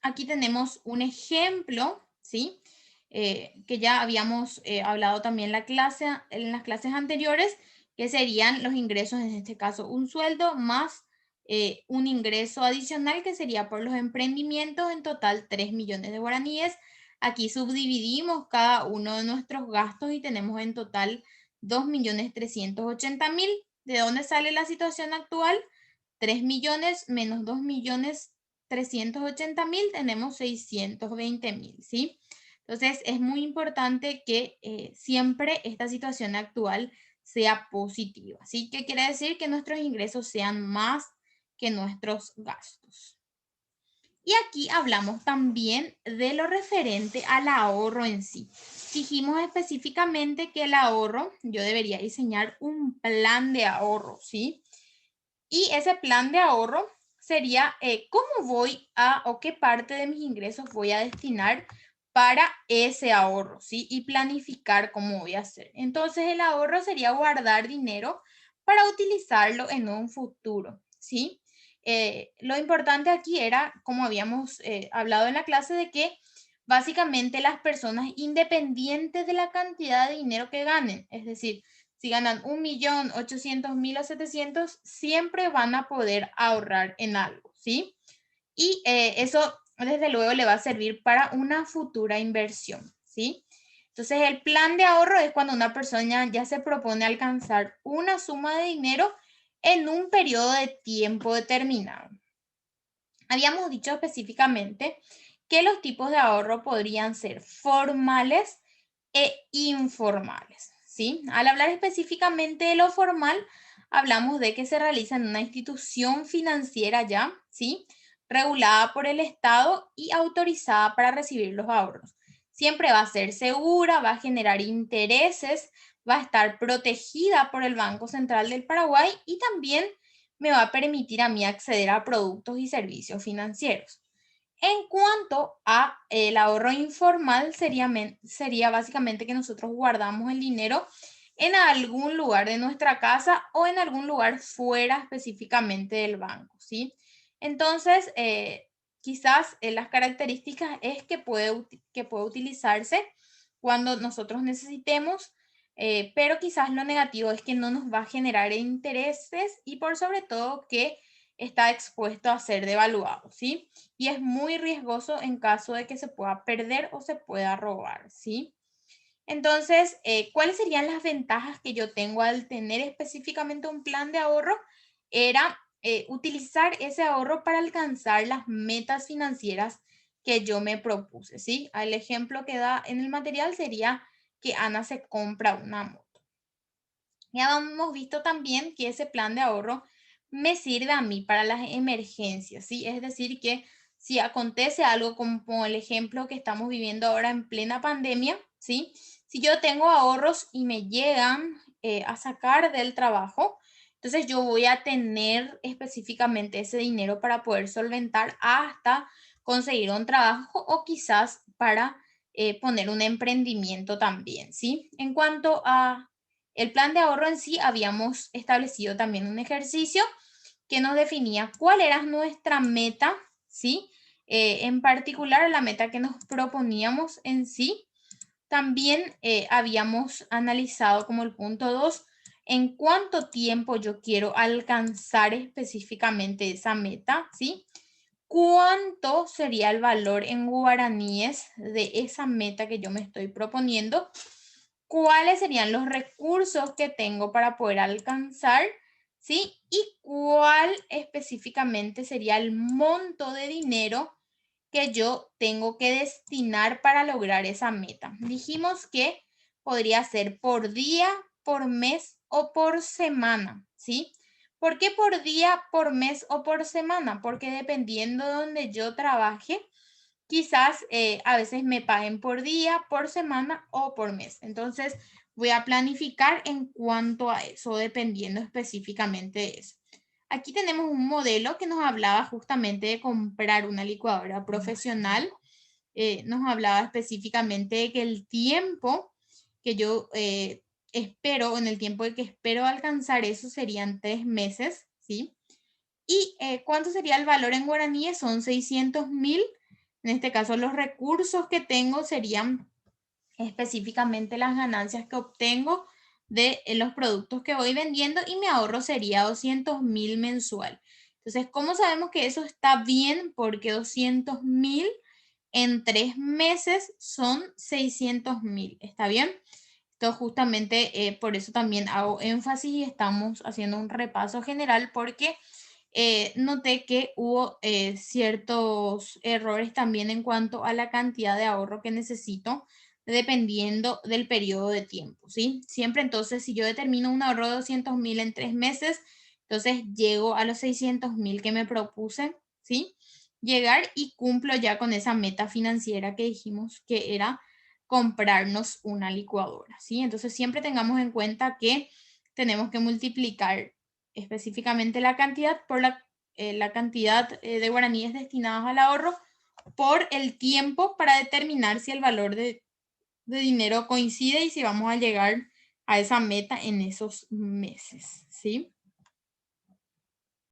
aquí tenemos un ejemplo, ¿sí? Que ya habíamos hablado también en las clases anteriores, que serían los ingresos, en este caso un sueldo más un ingreso adicional que sería por los emprendimientos, en total 3 millones de guaraníes. Aquí subdividimos cada uno de nuestros gastos y tenemos en total 2.380.000. ¿De dónde sale la situación actual? 3 millones menos 2.380.000, tenemos 620.000, ¿sí? Entonces, es muy importante que siempre esta situación actual sea positiva, ¿sí? ¿Qué quiere decir? Que nuestros ingresos sean más que nuestros gastos. Y aquí hablamos también de lo referente al ahorro en sí. Dijimos específicamente que el ahorro, yo debería diseñar un plan de ahorro, ¿sí? Y ese plan de ahorro sería cómo voy a o qué parte de mis ingresos voy a destinar para ese ahorro, ¿sí? Y planificar cómo voy a hacer. Entonces, el ahorro sería guardar dinero para utilizarlo en un futuro, ¿sí? Lo importante aquí era, como habíamos hablado en la clase, de que básicamente las personas, independientes de la cantidad de dinero que ganen, es decir, si ganan 1.800.000 o 700, siempre van a poder ahorrar en algo, ¿sí? Y eso, desde luego, le va a servir para una futura inversión, ¿sí? Entonces, el plan de ahorro es cuando una persona ya se propone alcanzar una suma de dinero en un periodo de tiempo determinado. Habíamos dicho específicamente que los tipos de ahorro podrían ser formales e informales, ¿sí? Al hablar específicamente de lo formal, hablamos de que se realiza en una institución financiera ya, ¿sí? Regulada por el Estado y autorizada para recibir los ahorros. Siempre va a ser segura, va a generar intereses, va a estar protegida por el Banco Central del Paraguay y también me va a permitir a mí acceder a productos y servicios financieros. En cuanto a el ahorro informal, sería básicamente que nosotros guardamos el dinero en algún lugar de nuestra casa o en algún lugar fuera específicamente del banco, ¿sí? Entonces, quizás las características es que puede utilizarse cuando nosotros necesitemos, pero quizás lo negativo es que no nos va a generar intereses y por sobre todo que está expuesto a ser devaluado, ¿sí? Y es muy riesgoso en caso de que se pueda perder o se pueda robar, ¿sí? Entonces, ¿cuáles serían las ventajas que yo tengo al tener específicamente un plan de ahorro? Era utilizar ese ahorro para alcanzar las metas financieras que yo me propuse, ¿sí? El ejemplo que da en el material sería que Ana se compra una moto. Ya hemos visto también que ese plan de ahorro me sirve a mí para las emergencias, ¿sí? Es decir, que si acontece algo como el ejemplo que estamos viviendo ahora en plena pandemia, ¿sí? Si yo tengo ahorros y me llegan a sacar del trabajo, entonces yo voy a tener específicamente ese dinero para poder solventar hasta conseguir un trabajo o quizás para poner un emprendimiento también, ¿sí? En cuanto a el plan de ahorro en sí, habíamos establecido también un ejercicio que nos definía cuál era nuestra meta, ¿sí? En particular, la meta que nos proponíamos en sí. También habíamos analizado como el punto 2 en cuánto tiempo yo quiero alcanzar específicamente esa meta, ¿sí? ¿Cuánto sería el valor en guaraníes de esa meta que yo me estoy proponiendo? ¿Cuáles serían los recursos que tengo para poder alcanzar? ¿Sí? ¿Y cuál específicamente sería el monto de dinero que yo tengo que destinar para lograr esa meta? Dijimos que podría ser por día, por mes o por semana, ¿sí? ¿Por qué por día, por mes o por semana? Porque dependiendo de donde yo trabaje, quizás a veces me paguen por día, por semana o por mes. Entonces, voy a planificar en cuanto a eso, dependiendo específicamente de eso. Aquí tenemos un modelo que nos hablaba justamente de comprar una licuadora profesional. Nos hablaba específicamente de que el tiempo que yo espero, en el tiempo de que espero alcanzar eso serían 3 meses, ¿sí? ¿Y cuánto sería el valor en guaraníes? Son 600.000 En este caso, los recursos que tengo serían específicamente las ganancias que obtengo de los productos que voy vendiendo y mi ahorro sería 200.000 mensual. Entonces, ¿cómo sabemos que eso está bien? Porque 200.000 en 3 meses son 600.000. ¿Está bien? Esto justamente por eso también hago énfasis y estamos haciendo un repaso general porque noté que hubo ciertos errores también en cuanto a la cantidad de ahorro que necesito dependiendo del periodo de tiempo, ¿sí? Siempre entonces, si yo determino un ahorro de 200.000 en 3 meses, entonces llego a los 600.000 que me propuse, ¿sí? Llegar y cumplo ya con esa meta financiera que dijimos que era comprarnos una licuadora, ¿sí? Entonces siempre tengamos en cuenta que tenemos que multiplicar específicamente la cantidad por la cantidad de guaraníes destinados al ahorro por el tiempo para determinar si el valor de dinero coincide y si vamos a llegar a esa meta en esos meses, ¿sí?